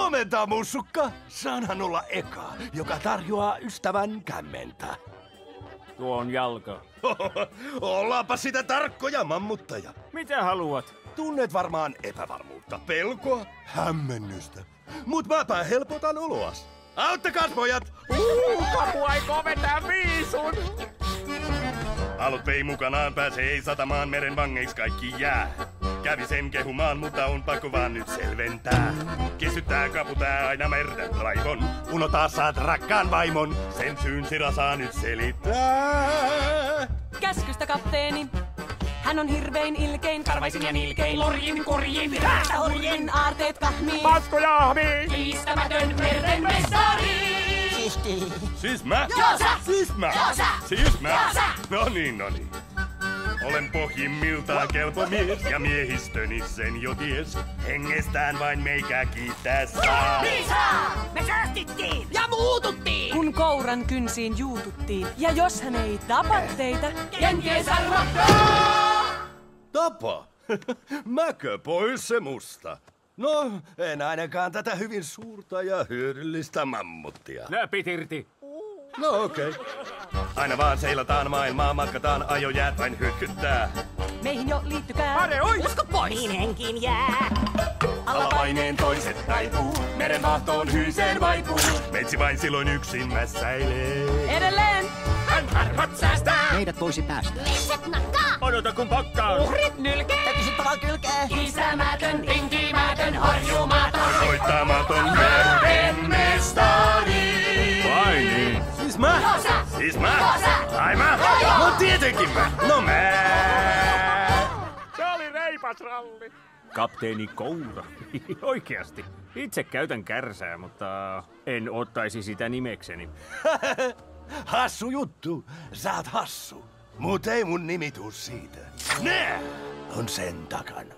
Huomenta, mussukka! Saanhan olla eka, joka tarjoaa ystävän kämmentä. Tuo on jalka. Ollaanpa sitä tarkkoja, mammuttaja. Mitä haluat? Tunnet varmaan epävarmuutta, pelkoa, hämmennystä. Mut mäpä helpotan oloas. Auttakaas, pojat! Kapu aikoo vetää viisun! Alut vei mukanaan, pääsee satamaan, meren vangeiksi kaikki jää. Kävi sen kehumaan, mutta on pakko vaan nyt selventää. Kesyttää kaputää aina merten raivon. Unotaa saat rakkaan vaimon, sen syyn Sira saa nyt selittää. Käskystä kapteeni. Hän on hirvein ilkein, karvaisin ja nilkein, lorjin kurjin, orjin aarteet kahmii. Matko jahmii! Kiistämätön merten mestari! Siis mä? Joo sä! Siis mä? Joo sä! Siis mä? Joo sä! No niin. Olen pohjimmiltaan kelpo mies ja miehistöni sen jo ties. Hengestään vain meikä kiittää saa. Niin saa! Me säästittiin! Ja muututtiin! Kun kouran kynsiin juututtiin. Ja jos hän ei tapa teitä, kenties hän rakkaa! Tapa? Mäkö pois se musta? No, en ainakaan tätä hyvin suurta ja hyödyllistä mammuttia. Näpit irti! No okei. Aina vaan seilataan maailmaa, matkataan, ajojäät vain hytkyttää. Meihin jo liittykää. Pare, oi! Usko pois! Niin henkiin jää. Alapaineen toiset taipuu, meren vahtoon hyyseen vaipuu. Meitsi vain silloin yksin mässäilee. Edelleen! Hän harhat säästää! Meidät voisi päästä. Lisät nakkaa! Odota kun pakkaa! Uhrit nylkee! Täytyisi palaa kylkää. Kiistämätön, tinkimätön, horjumaton. Voittamaton merten mestari. Vai niin? Siis mä? Joo sä! Siis mä? Joo sä! Ai mä? Joo! No tietenkin mä! No mä! Se oli reipas ralli! Kapteeni Koura. Oikeasti. Itse käytän kärsää, mutta en ottaisi sitä nimekseni. Hassu juttu. Sä oot hassu. Mut ei mun nimi tuu siitä. Nää on sen takana.